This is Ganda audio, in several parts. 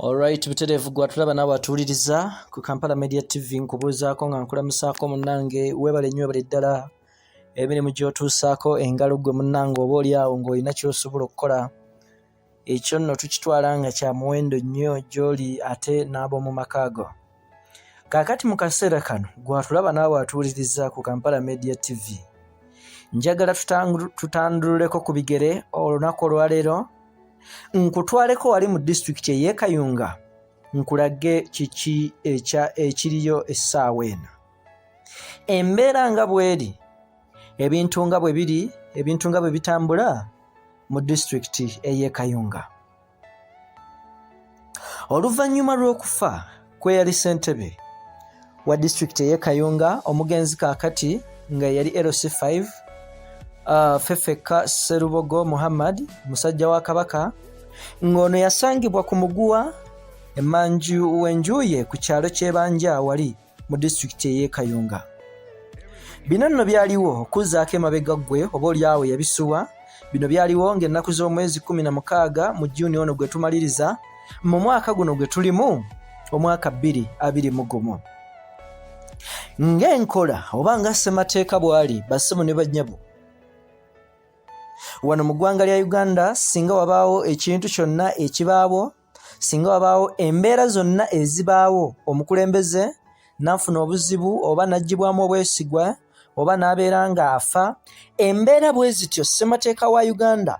Alright, buterevu gwatulaba n'abatuuliriza ku Kampala Media TV nkubuuzaako nga nkulamusaako munnange webale nnyo bali ddala emirimu gy'otuusaako engalo gwe munnange oba oli awo ng'olina ky'osobola okukola ekyo nno tukitwala nga kya muwendo nnyo gy'oli ate n'ab'omu maka go. Kaakati mu kaseera kano gwatulaba n'abatuuliriza ku Kampala Media TV njagala tutandululeko ku bigere olunaku olwaleero nkutwaleko wali mu disitulikiti ey'e Kayunga nkulage kiki ekiriyo essaawa eno. Embeera nga bweri ebintu nga bwe biri ebintu nga bwe bitambula mu disitulikiti ey'e Kayunga. Oluvannyuma lw'okufa kweyali ssentebe wa disitulikiti ey'e Kayunga omugenzi kaakati nga yali LC5 Fefeka Serubogo Muhammad musajja wa Kabaka ng'ono yasangibwa ku muguwa emanju w'enjuye ku kyalo ky'Ebanja wali mu disitulikiti ey'e Kayunga. Bino nno byaliwo okuzzaako emabega ggwe oba oli awo yabisuwa. Bino byaliwo ng'ennaku z'omwezi 16 mu Juni ono gwe tumaliriza mu mwaka guno gwe tulimu omwaka 2021. Ng'enkola oba nga ssemateeka bwali bassebo ne bannyabo wano mu ggwanga lya Uganda singa wabaawo ekintu kyonna ekibaawo, singa wabaawo embeera zonna ezibaawo omukulembeze n'afuna obuzibu oba n'aggyibwamu obwesigwa oba n'abeera ng'afa, embeera bwe zityo ssemateeka wa Uganda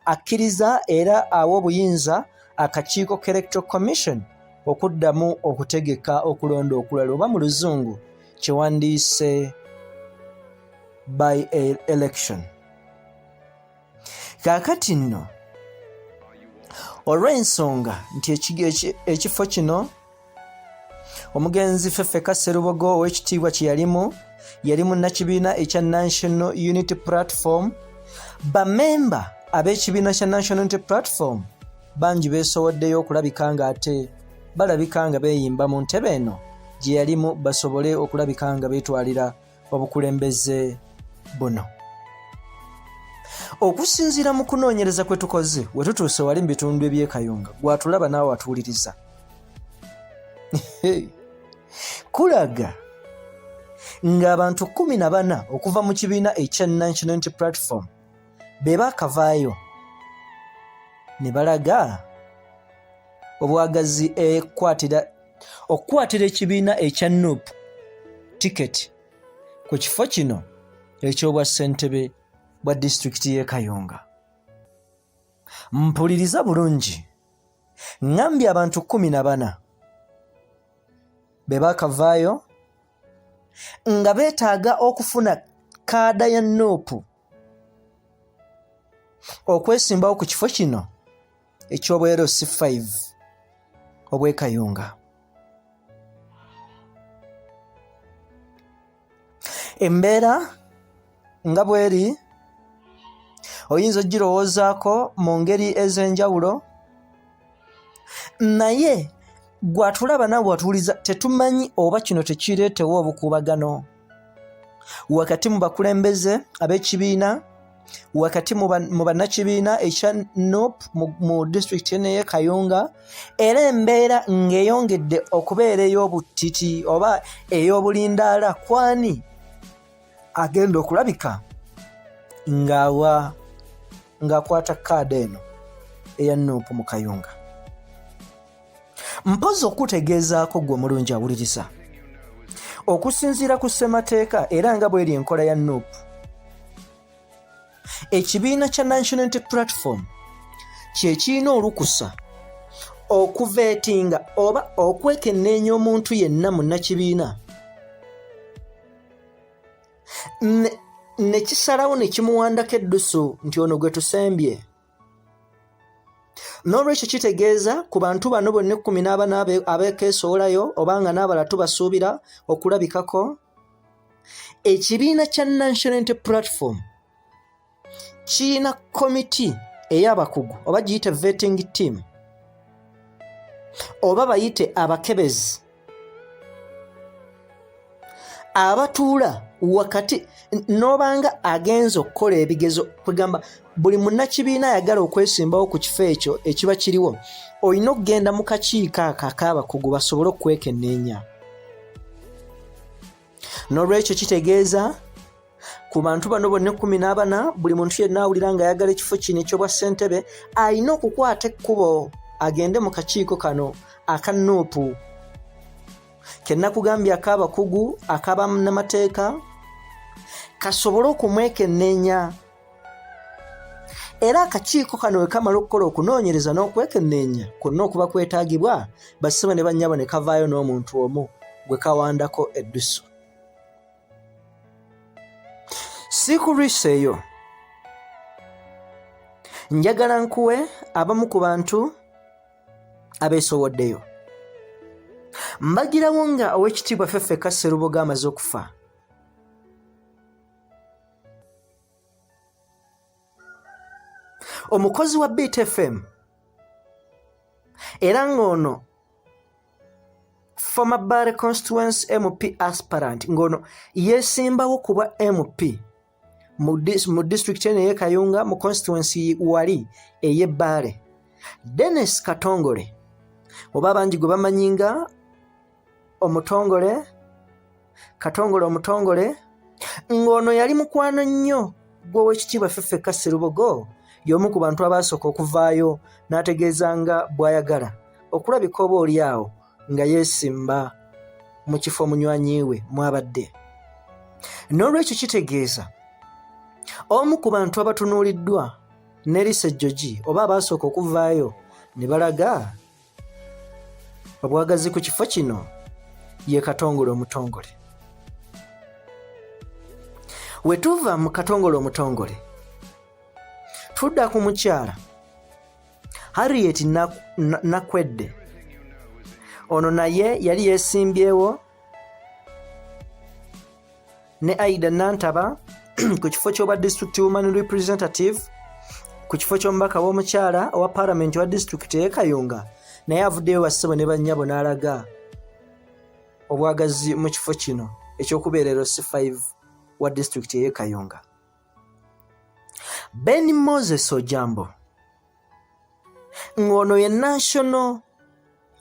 akkiriza era awa obuyinza akakiiko ka Electoral Commission okuddamu okutegeka okulonda okulala oba mu luzungu kyewandiise by election. Kaakati nno olw'ensonga nti ekifo kino omugenzi Fefeka Serubogo ow'ekitiibwa kye yalimu nakibiina ekya National Unity Platform. Bamemba ab'ekibiina kya National Unity Platform bangi beesowoddeyo okulabika nga ate balabika nga beeyimba mu ntebe eno gye yalimu basobole okulabika nga beetwalira obukulembeze buno. Okusinziira mu kunoonyereza kwe tukoze we tutuuse wali mu bitundu eby'e Kayunga gwatulaba naawe watuuliriza kulaga ng'abantu 14 okuva mu kibiina ekya National Unity Platform be baakavaayo ne balaga obwagazi okukwatira ekibiina ekya NUP tiketi ku kifo kino eky'obwa ssentebe bwa disitulikiti y'e Kayunga. Mpuliriza bulungi, ngambye abantu 14 be baakavaayo nga beetaaga okufuna kaada ya NUP okwesimbawo ku kifo kino eky'obwa LC5 obw'e Kayunga. Embeera nga bweri oyinza ogirowoozaako mu ngeri ez'enjawulo, naye gwatulaba nawe watuuliza tetumanyi oba kino tekireetewo obukuubagano wakati mu bakulembeze ab'ekibiina, wakati mu bannakibiina ekya NUP mu disitulikiti eno ey'e Kayunga, era embeera ng'eyongedde okubeera ey'obuttiti oba ey'obulindaala kwani agenda okulabika ng'akwata kaada eno eya NUP mu Kayunga. Mpozi okutegeezaako gwe mulungi awuliriza, okusinziira ku ssemateeka era nga bw'eri enkola ya NUP, ekibiina kya National Unity Platform kye kirina olukusa okuveetinga oba okwekenneenya omuntu yenna munnakibiina ne kisalawo ne kimuwandako eddusu nti ono gwe tusembye. N'olwekyo kitegeeza ku bantu bano bonna 14 abeekeesowolayo oba nga n'abalala tubasuubira okulabikako, ekibiina kya National Unity Platform kirina komiti ey'abakugu oba giyite vetting team oba bayite abakebezi abatuula wakati nobanga agenza okukola ebigezo kugamba buli munnakibiina ayagala okwesimbawo ku kifo ekyo ekiba kiriwo olina okugenda mu kakiiko akaabakugu basobole okwekenneenya. N'olwekyo kitegeeza ku bantu bano bonna 14 buli muntu yenna awulira nga ayagala ekifo kino ekyobwa ssentebe alina okukwata ekkubo agende mu kakiiko kano aka NUP kennakugambye akaabakugu ak'abannamateeka kasobole okumwekenneenya. Era akakiiko kano we kamala okukola okunoonyereza n'okwekenneenya kwonna okuba kwetaagibwa bassebo ne bannyabo ne kavaayo n'omuntu omu gwe kawandako eddusu. Siikuliiseeyo njagala nkuwe abamu ku bantu abeesowoddeyo. Mbagirawo nga Oweekitiibwa Ffeffeka Sserubogo amaze okufa. Omukozi wa Beat FM era ng'ono former Bale constituency MP aspirant ng'ono yeesimbawo kuba MP mu district eno ey'e Kayunga mu constituency wali ey'e Bale. Dennis Katongole oba abangi gwe bamanyinga Omutongole, Katongole Omutongole, ng'ono yali mukwano nnyo gw'Oweekitiibwa Ffeffeka Sserubogo, y'omu ku bantu abaasooka okuvaayo n'ategeeza nga bw'ayagala okulabika oba oli awo nga yeesimba mu kifo munywanyi we mwabadde. N'olwekyo kitegeeza omu ku bantu abatunuuliddwa Nelisa Joji oba abaasooka okuvaayo ne balaga obwagazi ku kifo kino ye Katongole Omutongole. We tuva mu Katongole Omutongole tudda ku mukyala Harriet Nakwedde. Ono naye yali yeesimbyewo ne Aida Nantaba ku kifo ky'obwa district woman representative ku kifo ky'omubaka w'omukyala owa parliament wa district y'e Kayunga, naye avuddeyo bassebo ne bannyabo n'alaga obwagazi mu kifo kino ekyokubeera LC5 wa district y'e Kayunga. Ben Moses Ojambo ng'ono ye National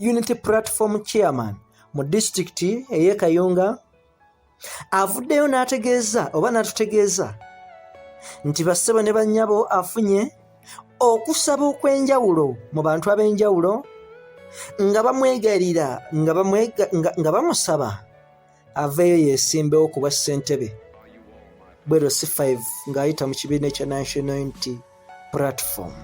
Unity Platform Chairman mu district ey'e Kayunga avuddeyo n'ategeeza oba n'atutegeeza nti bassebo ne bannyabo afunye okusaba okw'enjawulo mu bantu ab'enjawulo nga bamwegalira nga bamusaba aveeyo yeesimbewo ku bwa ssentebe bwe LC5 ng'ayita mu kibiina ekya National Unity Platform.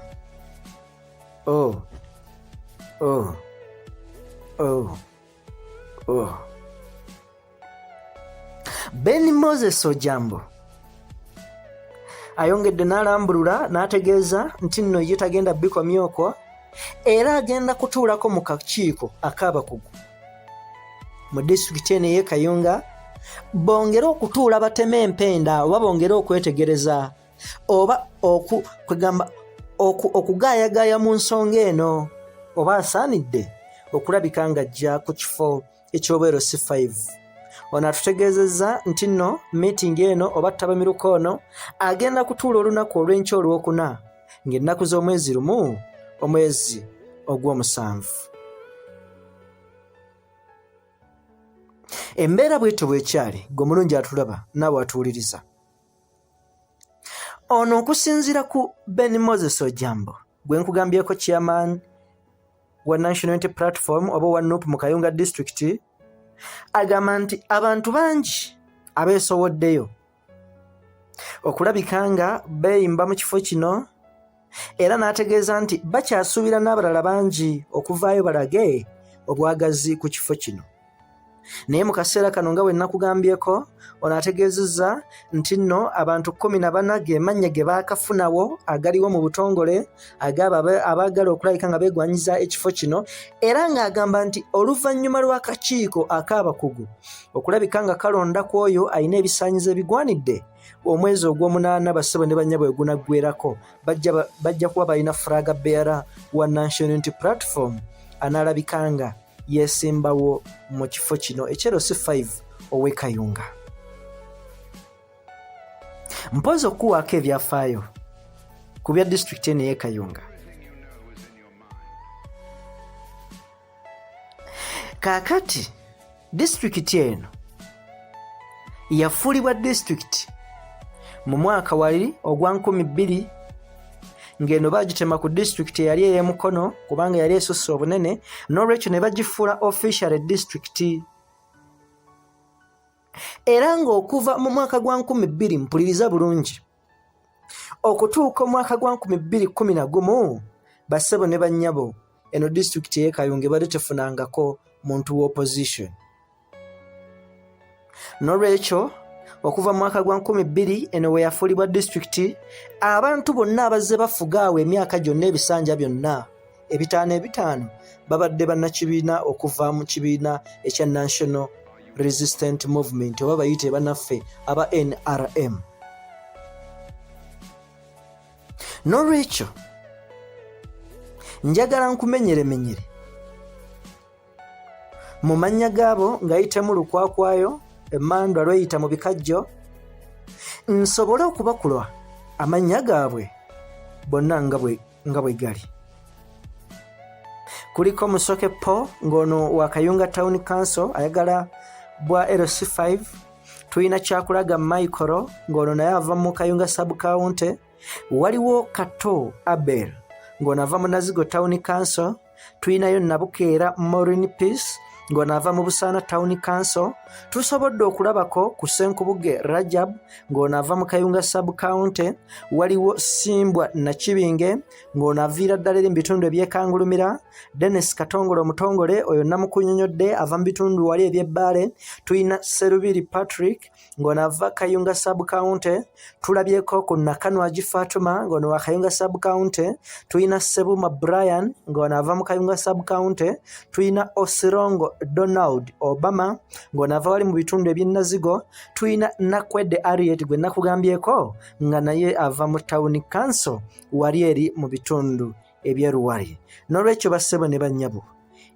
Ben Moses Ojambo ayongedde n'alambulula n'ategeeza nti nno ye tagenda bikomyoko era agenda kutuulako mu kakiiko ak'abakugu mu disitulikiti eno ey'e Kayunga bongere okutuula bateme empenda oba bongere okwetegereza oba okugaayagaaya mu nsonga eno oba asaanidde okulabika ng'ajja ku kifo eky'obwa LC5. Ono atutegeezezza nti nno meeting eno oba ttabamiruko ono agenda kutuula olunaku olw'enkya olwokuna ng'ennaku z'omwezi lumu omwezi ogw'omusanvu. Embeera bw'etyo bw'ekyali gwe mulungi atulaba naawe atuwuliriza. Ono okusinziira ku Ben Moses Ojambo gwe nkugambyeko chairman wa National Unity Platform oba wa NUP mu Kayunga district, agamba nti abantu bangi abeesowoddeyo okulabika nga beeyimba mu kifo kino era n'ategeeza nti bakyasuubira n'abalala bangi okuvaayo balage obwagazi ku kifo kino. Naye mu kaseera kano nga bwe nakugambyeko ono ategeezezza nti nno abantu 14 ge mannya ge baakafunawo agaliwo mu butongole abaagala okulabika nga beegwanyiza ekifo kino, era ng'agamba nti oluvannyuma lw'akakiiko ak'abakugu okulabika nga kalonda ku oyo alina ebisaanyizo ebigwanidde omwezi ogw'omunaana bassebo ne bannya bwe gunaggweerako bajja kuba balina flag bearer wa National Unity Platform anaalabika nga yeesimbawo mu kifo kino eky'LC5 ow'e Kayunga. Mpozi okuwaako ebyafaayo ku bya disitulikiti eno y'e Kayunga. Kaakati disitulikiti eno yafuulibwa disitulikiti mu mwaka wali ogwa 2000 ng'eno baagitema ku disitulikiti eyali ey'Emukono kubanga yali esusse obunene, n'olwekyo ne bagifuula official disitulikiti. Era ng'okuva mu mwaka gwa 2000 mpuliriza bulungi okutuuka omwaka gwa 2011 bassebo ne bannyabo eno disitulikiti y'e Kayunga bali tefunangako muntu w'opposition. N'olwekyo okuva mu mwaka gwa 2000 eno we yafuulibwa disitulikiti, abantu bonna abazze bafuga awo emyaka gyonna ebisanja byonna ebitaano babadde bannakibiina okuva mu kibiina ekya National Resistant Movement oba bayite bannaffe aba NRM. N'olwekyo njagala nkumenyeremenyere mu mannya gaabo ng'ayitemu Lukwakwayo, Emmandwa lweyita mu bikajjo, nsobole okubakulwa amannya gaabwe bonna nga bwe gali. Kuliko Musoke Po ng'ono wa Kayunga Town Council ayagala bwa LC5. Tuyina Kyakulaga Michael ng'ono naye ava mu Kayunga Sub County. Waliwo Kato Abel ng'ono ava mu Nazigo Town Council. Tuyinayo Nabukeera Maureen Peace ng'ono ava mu Busaana Town Council. Tusobodde okulabako ku Senkubuge Rajab ng'ono ava mu Kayunga Sub County. Waliwo Simbwa Nakibinge ng'ono aviira ddala eri mu bitundu ebyekangulumira. Dennis Katongole Omutongole oyo namukunyonyodde ava mu bitundu wali eby'Ebbaale. Tuyina Serubiri Patrick ng'ono ava Kayunga Sub County. Tulabyeko ku Nakanwa Fatuma ng'ono wa Kayunga Sub County. Tuyina Sebuma Brian ng'ono ava mu Kayunga Sub County. Tuyina Osirongo Donald Obama ng'ono ava wali mu bitundu eby'Nazigo. Tuyina Nakwedde Harriet gwe nakugambyeko nga naye ava mu Town Council wali eri mu bitundu eby'Eruwari. N'olwekyo bassebo ne bannyabo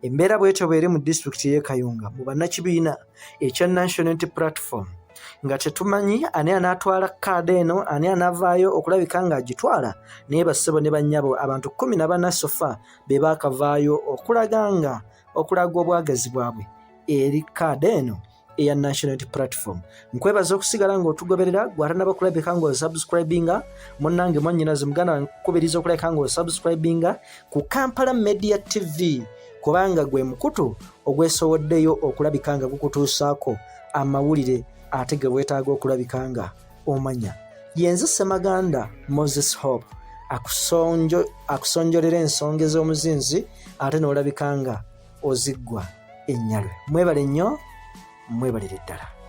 embeera bwetyo bw'eri mu disitulikiti y'e Kayunga mu bannakibiina ekya National Unity Platform nga tetumanyi ani anaatwala kaadi eno, ani anaavaayo okulabika ng'agitwala, naye bassebo ne bannyabo abantu 14 sofa be baakavaayo okulaga obwagazi bwabwe eri kaadi eno eya National Unity Platform. Nkwebaza okusigala ng'otugoberera gwatanaba kulabika ng'osubscribinga munnange mwannyinaze muganda nkubiriza okulabika ng'osubscribinga ku Kampala Media TV kubanga gwe mukutu ogwesowoddeyo okulabika nga gukutuusaako amawulire ate ge weetaaga okulabika nga omanya. Yenze Ssemaganda Moses Hope akusonjolera ensonga ez'omuzinzi ate n'olabika nga oziggwa ennyalwe. Mwebale nnyo, mwebalire ddala.